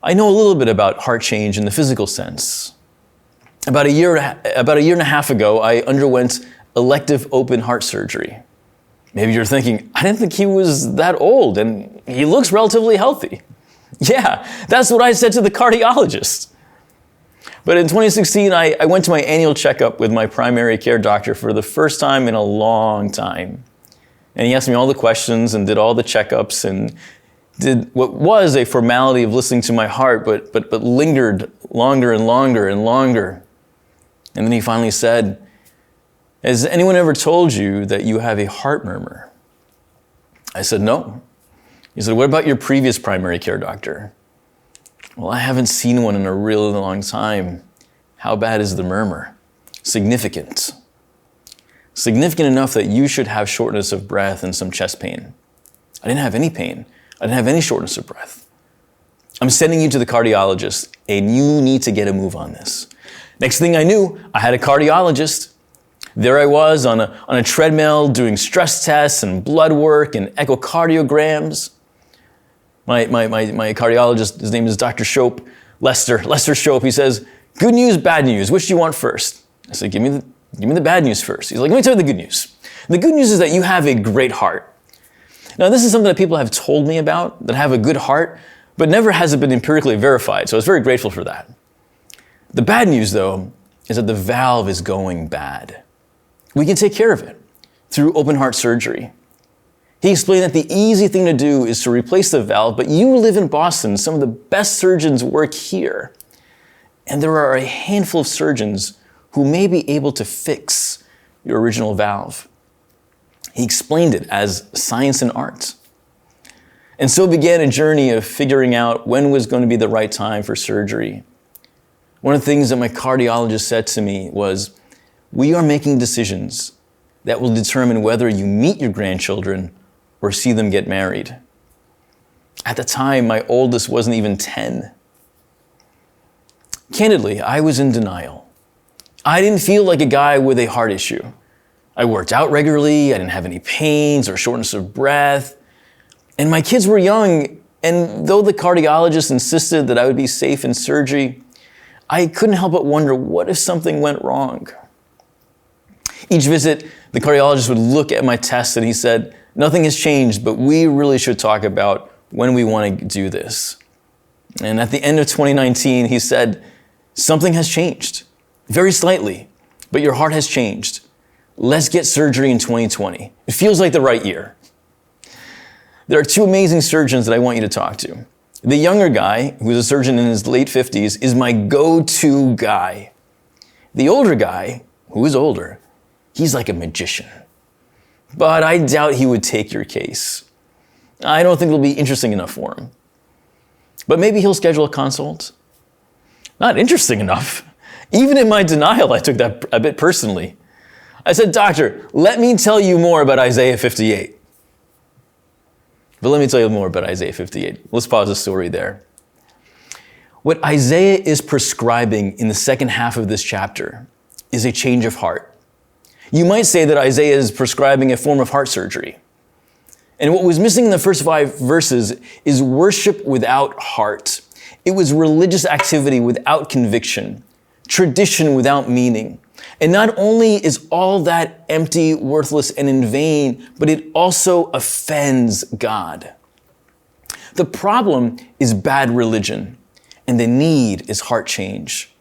I know a little bit about heart change in the physical sense. About a year and a half ago, I underwent elective open heart surgery. Maybe you're thinking, I didn't think he was that old and he looks relatively healthy. Yeah, that's what I said to the cardiologist. But in 2016, I went to my annual checkup with my primary care doctor for the first time in a long time. And he asked me all the questions and did all the checkups and did what was a formality of listening to my heart, but lingered longer and longer and longer. And then he finally said, has anyone ever told you that you have a heart murmur? I said, no. He said, what about your previous primary care doctor? Well, I haven't seen one in a really long time. How bad is the murmur? Significant. Significant enough that you should have shortness of breath and some chest pain. I didn't have any pain. I didn't have any shortness of breath. I'm sending you to the cardiologist, and you need to get a move on this. Next thing I knew, I had a cardiologist. There I was on a treadmill doing stress tests and blood work and echocardiograms. My cardiologist, his name is Dr. Shope, Lester Shope. He says, good news, bad news. Which do you want first? I said, give me the bad news first. He's like, let me tell you the good news. The good news is that you have a great heart. Now, this is something that people have told me about, that I have a good heart, but never has it been empirically verified. So I was very grateful for that. The bad news, though, is that the valve is going bad. We can take care of it through open heart surgery. He explained that the easy thing to do is to replace the valve, but you live in Boston. Some of the best surgeons work here. And there are a handful of surgeons who may be able to fix your original valve. He explained it as science and art. And so began a journey of figuring out when was going to be the right time for surgery. One of the things that my cardiologist said to me was, we are making decisions that will determine whether you meet your grandchildren or see them get married. At the time, my oldest wasn't even 10. Candidly, I was in denial. I didn't feel like a guy with a heart issue. I worked out regularly, I didn't have any pains or shortness of breath, and my kids were young, and though the cardiologist insisted that I would be safe in surgery, I couldn't help but wonder, what if something went wrong? Each visit, the cardiologist would look at my tests and he said, nothing has changed, but we really should talk about when we want to do this. And at the end of 2019, he said, something has changed, very slightly, but your heart has changed. Let's get surgery in 2020. It feels like the right year. There are two amazing surgeons that I want you to talk to. The younger guy, who's a surgeon in his late 50s, is my go-to guy. The older guy, who is older, he's like a magician. But I doubt he would take your case. I don't think it'll be interesting enough for him. But maybe he'll schedule a consult. Not interesting enough. Even in my denial, I took that a bit personally. I said, doctor, let me tell you more about Isaiah 58. But let me tell you more about Isaiah 58. Let's pause the story there. What Isaiah is prescribing in the second half of this chapter is a change of heart. You might say that Isaiah is prescribing a form of heart surgery. And what was missing in the first 5 verses is worship without heart. It was religious activity without conviction, tradition without meaning. And not only is all that empty, worthless, and in vain, but it also offends God. The problem is bad religion, and the need is heart change.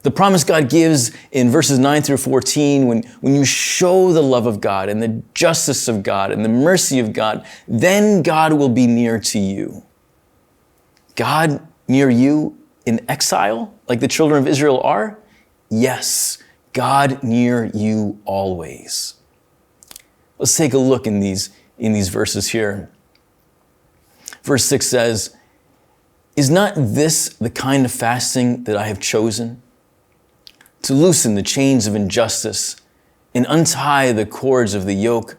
The promise God gives in verses 9 through 14, when you show the love of God and the justice of God and the mercy of God, then God will be near to you. God near you in exile, like the children of Israel are? Yes, God near you always. Let's take a look in these verses here. Verse 6 says, is not this the kind of fasting that I have chosen? To loosen the chains of injustice and untie the cords of the yoke,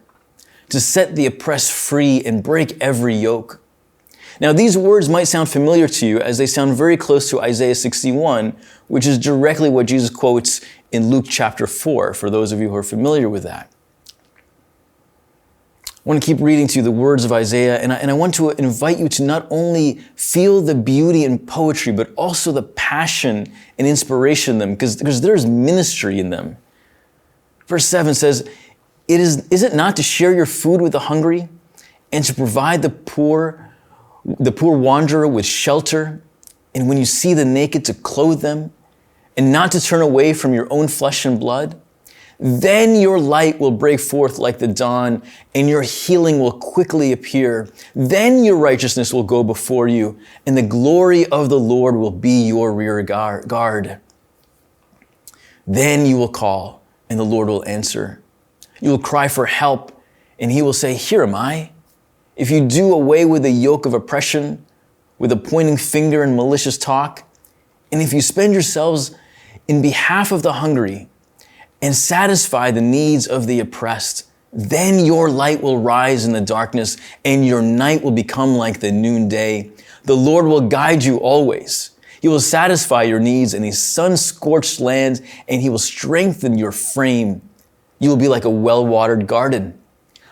to set the oppressed free and break every yoke. Now, these words might sound familiar to you as they sound very close to Isaiah 61, which is directly what Jesus quotes in Luke chapter 4, for those of you who are familiar with that. I want to keep reading to you the words of Isaiah, and I want to invite you to not only feel the beauty and poetry, but also the passion and inspiration in them, because there's ministry in them. Verse 7 says, Is it not to share your food with the hungry and to provide the poor wanderer with shelter? And when you see the naked, to clothe them and not to turn away from your own flesh and blood? Then your light will break forth like the dawn, and your healing will quickly appear. Then your righteousness will go before you, and the glory of the Lord will be your rear guard. Then you will call, and the Lord will answer. You will cry for help, and he will say, Here am I. If you do away with the yoke of oppression, with a pointing finger and malicious talk, and if you spend yourselves in behalf of the hungry, and satisfy the needs of the oppressed, then your light will rise in the darkness, and your night will become like the noonday. The Lord will guide you always. He will satisfy your needs in a sun-scorched land, and he will strengthen your frame. You will be like a well-watered garden,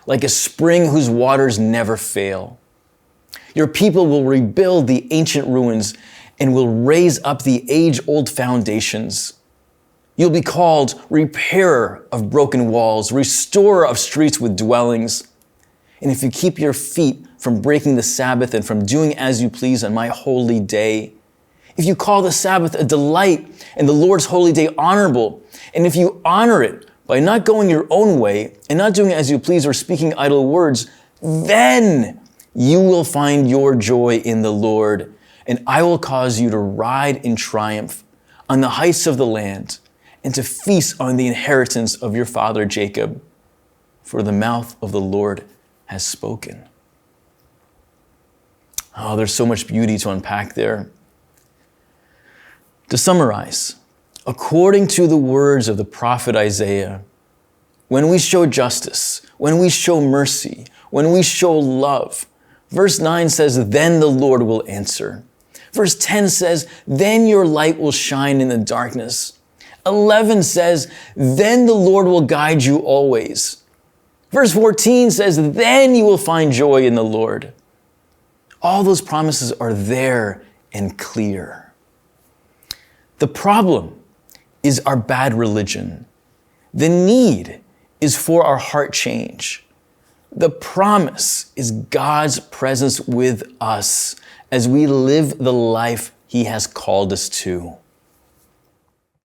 like a spring whose waters never fail. Your people will rebuild the ancient ruins and will raise up the age-old foundations. You'll be called repairer of broken walls, restorer of streets with dwellings. And if you keep your feet from breaking the Sabbath and from doing as you please on my holy day, if you call the Sabbath a delight and the Lord's holy day honorable, and if you honor it by not going your own way and not doing as you please or speaking idle words, then you will find your joy in the Lord, and I will cause you to ride in triumph on the heights of the land, and to feast on the inheritance of your father Jacob, for the mouth of the Lord has spoken. Oh, there's so much beauty to unpack there. To summarize, according to the words of the prophet Isaiah, when we show justice, when we show mercy, when we show love, verse 9 says, then the Lord will answer. Verse 10 says, then your light will shine in the darkness. 11 says, then the Lord will guide you always. Verse 14 says, then you will find joy in the Lord. All those promises are there and clear. The problem is our bad religion. The need is for our heart change. The promise is God's presence with us as we live the life he has called us to.